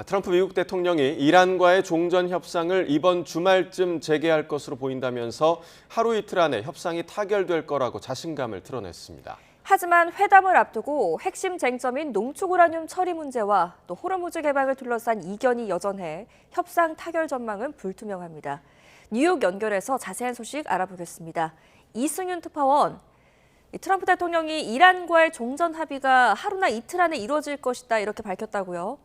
트럼프 미국 대통령이 이란과의 종전 협상을 이번 주말쯤 재개할 것으로 보인다면서 하루 이틀 안에 협상이 타결될 거라고 자신감을 드러냈습니다. 하지만 회담을 앞두고 핵심 쟁점인 농축 우라늄 처리 문제와 또 호르무즈 개방을 둘러싼 이견이 여전해 협상 타결 전망은 불투명합니다. 뉴욕 연결해서 자세한 소식 알아보겠습니다. 이승윤 특파원, 트럼프 대통령이 이란과의 종전 합의가 하루나 이틀 안에 이루어질 것이다 이렇게 밝혔다고요?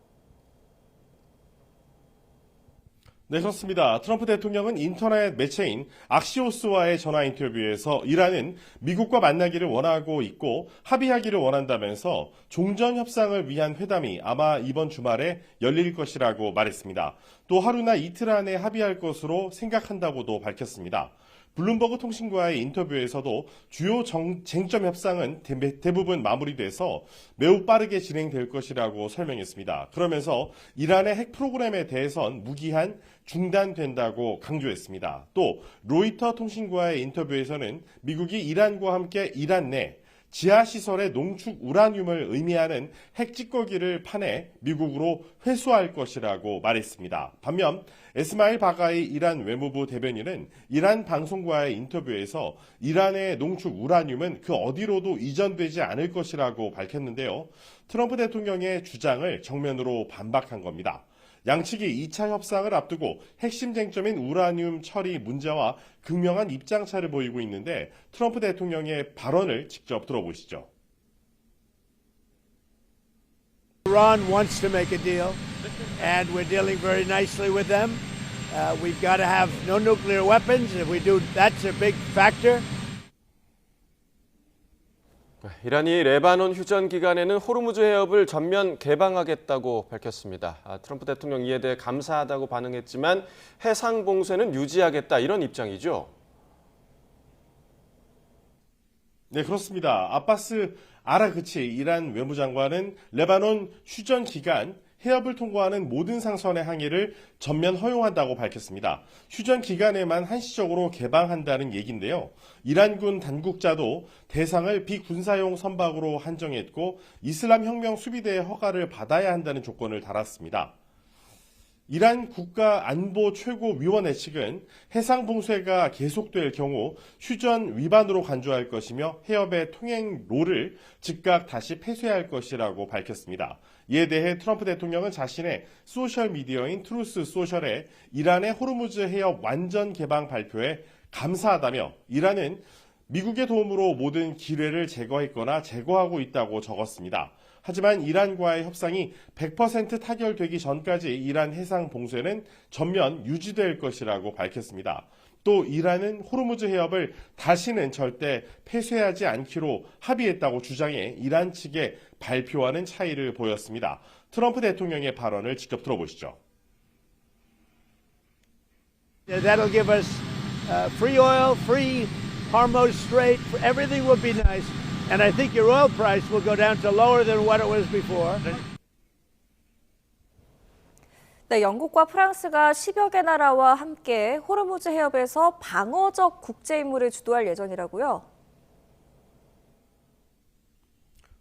네, 그렇습니다. 트럼프 대통령은 인터넷 매체인 악시오스와의 전화 인터뷰에서 이란은 미국과 만나기를 원하고 있고 합의하기를 원한다면서 종전 협상을 위한 회담이 아마 이번 주말에 열릴 것이라고 말했습니다. 또 하루나 이틀 안에 합의할 것으로 생각한다고도 밝혔습니다. 블룸버그 통신과의 인터뷰에서도 주요 쟁점 협상은 대부분 마무리돼서 매우 빠르게 진행될 것이라고 설명했습니다. 그러면서 이란의 핵 프로그램에 대해선 무기한 중단된다고 강조했습니다. 또 로이터 통신과의 인터뷰에서는 미국이 이란과 함께 이란 내 지하시설의 농축 우라늄을 의미하는 핵 찌꺼기를 파내 미국으로 회수할 것이라고 말했습니다. 반면 에스마일 바가이 이란 외무부 대변인은 이란 방송과의 인터뷰에서 이란의 농축 우라늄은 그 어디로도 이전되지 않을 것이라고 밝혔는데요. 트럼프 대통령의 주장을 정면으로 반박한 겁니다. 양측이 2차 협상을 앞두고 핵심 쟁점인 우라늄 처리 문제와 극명한 입장차를 보이고 있는데 트럼프 대통령의 발언을 직접 들어보시죠. Iran wants to make a deal, and we're dealing very nicely with them. We've got to have no nuclear weapons. If we do, that's a big factor. 이란이 레바논 휴전 기간에는 호르무즈 해협을 전면 개방하겠다고 밝혔습니다. 트럼프 대통령 이에 대해 감사하다고 반응했지만 해상 봉쇄는 유지하겠다 이런 입장이죠. 네, 그렇습니다. 아바스 아라그치 이란 외무장관은 레바논 휴전 기간 해협을 통과하는 모든 상선의 항해를 전면 허용한다고 밝혔습니다. 휴전 기간에만 한시적으로 개방한다는 얘기인데요. 이란군 당국자도 대상을 비군사용 선박으로 한정했고 이슬람 혁명 수비대의 허가를 받아야 한다는 조건을 달았습니다. 이란 국가안보 최고위원회 측은 해상 봉쇄가 계속될 경우 휴전 위반으로 간주할 것이며 해협의 통행로를 즉각 다시 폐쇄할 것이라고 밝혔습니다. 이에 대해 트럼프 대통령은 자신의 소셜미디어인 트루스 소셜에 이란의 호르무즈 해협 완전 개방 발표에 감사하다며 이란은 미국의 도움으로 모든 기뢰를 제거했거나 제거하고 있다고 적었습니다. 하지만 이란과의 협상이 100% 타결되기 전까지 이란 해상 봉쇄는 전면 유지될 것이라고 밝혔습니다. 또 이란은 호르무즈 해협을 다시는 절대 폐쇄하지 않기로 합의했다고 주장해 이란 측의 발표와는 차이를 보였습니다. 트럼프 대통령의 발언을 직접 들어보시죠. That'll give us free oil, free Hormuz Strait. Everything will be nice. And I think your oil price will go down to lower than what it was before. 네, 영국과 프랑스가 10여 개 나라와 함께 호르무즈 해협에서 방어적 국제 임무를 주도할 예정이라고요?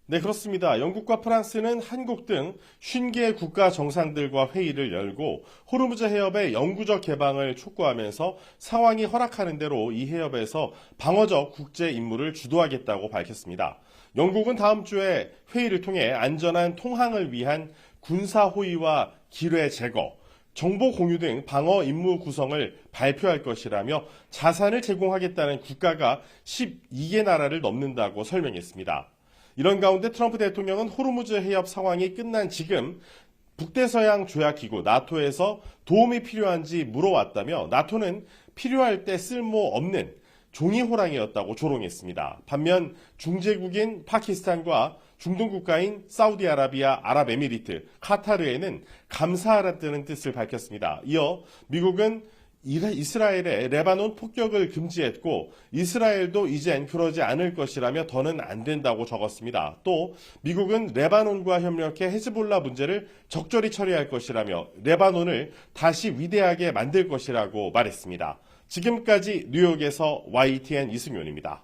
네, 그렇습니다. 영국과 프랑스는 한국 등 50개 국가 정상들과 회의를 열고 호르무즈 해협의 영구적 개방을 촉구하면서 상황이 허락하는 대로 이 해협에서 방어적 국제 임무를 주도하겠다고 밝혔습니다. 영국은 다음 주에 회의를 통해 안전한 통항을 위한 군사 호위와 기뢰 제거, 정보 공유 등 방어 임무 구성을 발표할 것이라며 자산을 제공하겠다는 국가가 12개 나라를 넘는다고 설명했습니다. 이런 가운데 트럼프 대통령은 호르무즈 해협 상황이 끝난 지금 북대서양 조약기구 나토에서 도움이 필요한지 물어왔다며 나토는 필요할 때 쓸모없는 종이 호랑이였다고 조롱했습니다. 반면 중재국인 파키스탄과 중동 국가인 사우디아라비아, 아랍에미리트, 카타르에는 감사하다는 뜻을 밝혔습니다. 이어 미국은 이스라엘의 레바논 폭격을 금지했고 이스라엘도 이젠 그러지 않을 것이라며 더는 안 된다고 적었습니다. 또 미국은 레바논과 협력해 헤즈볼라 문제를 적절히 처리할 것이라며 레바논을 다시 위대하게 만들 것이라고 말했습니다. 지금까지 뉴욕에서 YTN 이승윤입니다.